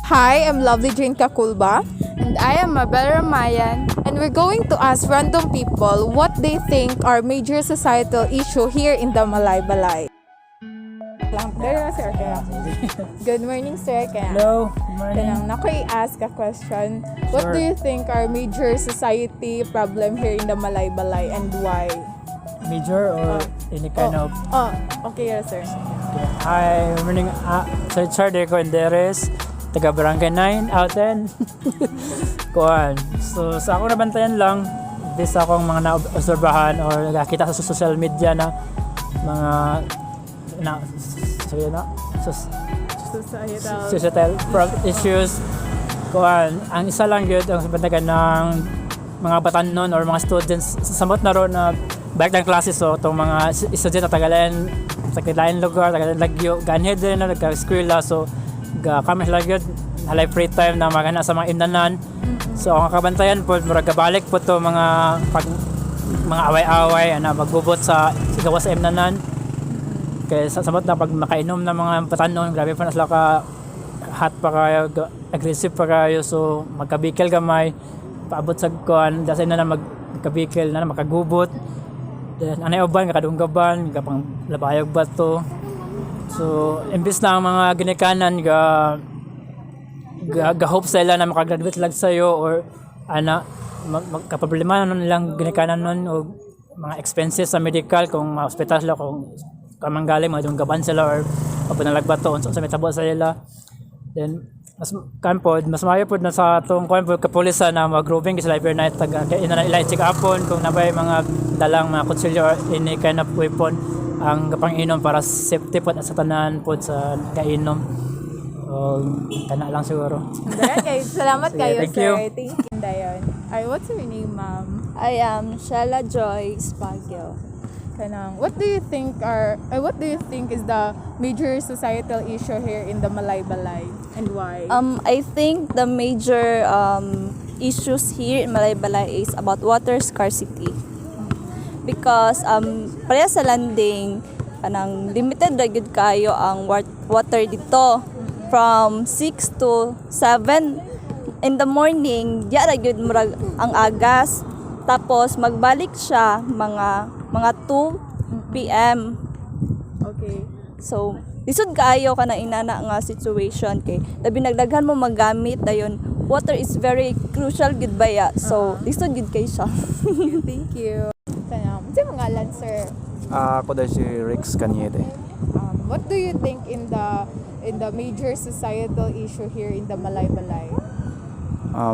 Hi, I'm Lovely Jane Kakulba. And I am Mabel Ramayan. And we're going to ask random people what they think are major societal issue here in the Malaybalay. Sir, good morning, sir. Hello, good morning. Naku, i-ask a question. What Sure. do you think are major society problem here in the Malaybalay and why? Major or any kind of... Okay, yes, sir. Okay. Hi, good morning. Sir Deco Enderes, taga Barangay 9 out 10. Kuhan. So, sa akong nabantayan lang, this akong mga na-obserbahan or nakakita sa social media na mga societal issues. Kuhan. Ang isa lang yun, ang sabantagan ng mga batanon or mga students, samot na ron na balik ng klase. So, itong mga student na sa lain lugar, tagalain lagyo, ganhed din na nagka-eskwela. So, kami sila yun, halay free time na magana sa mga imnanan. So, ang kabantayan po, maragabalik po ito mga away-away na magbubot sa gawas sa imnanan. Kaya samot na pag makainom ng mga patanon, grabe pa na sila ka hot pa kayo, aggressive pa kayo. So, magkabikil gamay, paabot sa kuhan, dasa na magkabikil na makagubot. Then, anay uban, kakadunggaban, kapang labayog ba to. So, imbis na ang mga ginikanan, ga-hope sila na makagraduate lang sa'yo or magkaproblema nilang ginikanan nun o mga expenses sa medical, kung ma-hospital sila, kung kamanggaling, mga dunggaban sila or papunalagba to, sa may tabo sa ila. Then, mas maayo po na sa itong kapulisan na mag-grooving kasi overnight ila i-check upon kung nabay mga dalang mga kutsilyo or any kind of weapon ang kapang-inom para safety po sa tanan po sa kainom. Kana lang siguro. Okay, salamat kayo, thank sir. you. Thank you. Dayon. What's your name, ma'am? I am Shella Joy Spagio. What do you think is the major societal issue here in the Malaybalay and why? I think the major issues here in Malaybalay is about water scarcity. Because pareha sa landing, kanang limited ra gyud kayo ang water dito. From 6 to 7 in the morning, diya ra gyud murag ang agas. Tapos magbalik siya mga 2 p.m. Okay. So, lisod kaayo ka na inana nga situation kay labi nagdaghan mo magamit dayon water is very crucial gid ba ya. So, lisod gid kay siya. Thank you. Sa mga ngalan, sir. Ako dahil si Rex Cañete. What do you think in the major societal issue here in the Malaybalay?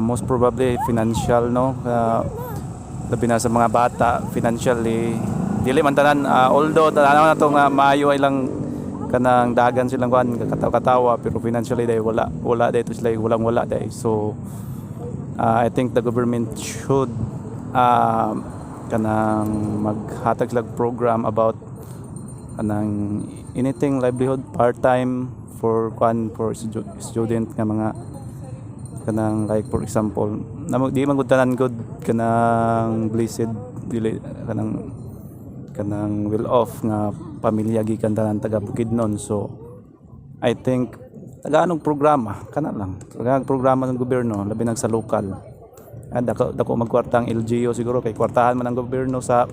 Most probably financial, no? Labi na sa mga bata, financially. Dili man tanan, although tanan na itong maayo ay lang kanang dagan silang kuhan, katawa-katawa, pero financially dahil wala dahil ito sila, walang-wala dahil. So, I think the government should kanang maghatag sila program about kanang anything livelihood part-time for student nga mga kanang like for example di man gud tanan good kanang blessed dili kanang well off nga pamilya gikan tanan taga Bukidnon. So I think tagaanong programa kana lang tagang programa ng gobyerno labi nang sa lokal. Dako magkwarta ang LGU siguro kay kwartahan man ang gobyerno sa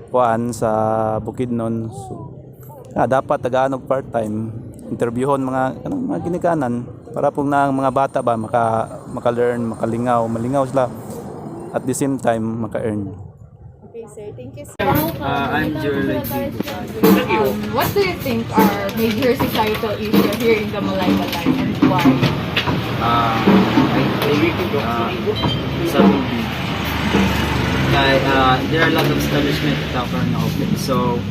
kuan sa Bukidnon. So, dapat tagaanog part-time interviewon mga ginikanan para pong na mga bata ba maka-learn, malingaw sila at the same time maka-earn. Okay, sir. Thank you, sir. I'm Joel. What do you think are major societal issue here in the Malaybalay and why? So, there are a lot of establishment that are now open. So,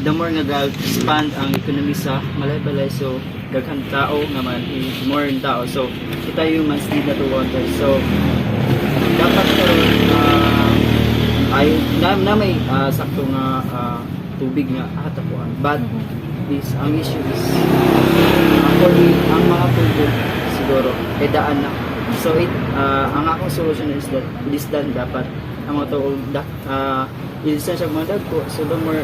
the more nga expand ang economy sa Malaybalay, so daghan tao nga more tao. So, kita yung mas need na to water. So, dapat karon ay na may sakto nga tubig nga hatapuan. But ang issue is ang mga tubig siguro kay daan na. So ang akong solution is that this done dapat ang mga tao ilisan siya mga dagko so the more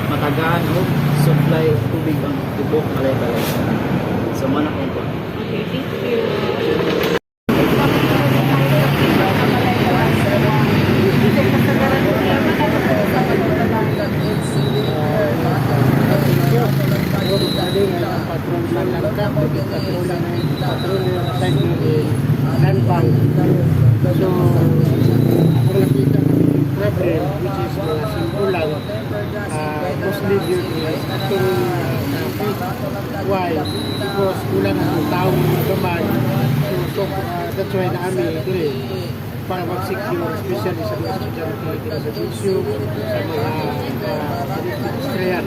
matagaan o supply tubig ang tubok Malaybalay. So mana ko. Okay, thank you. mostly due to traffic. Why? Because kulang ang taong gamay. So that's why namin dire para mag-secure, especially sa mga estudyante sa Busyo, sa mga Australian.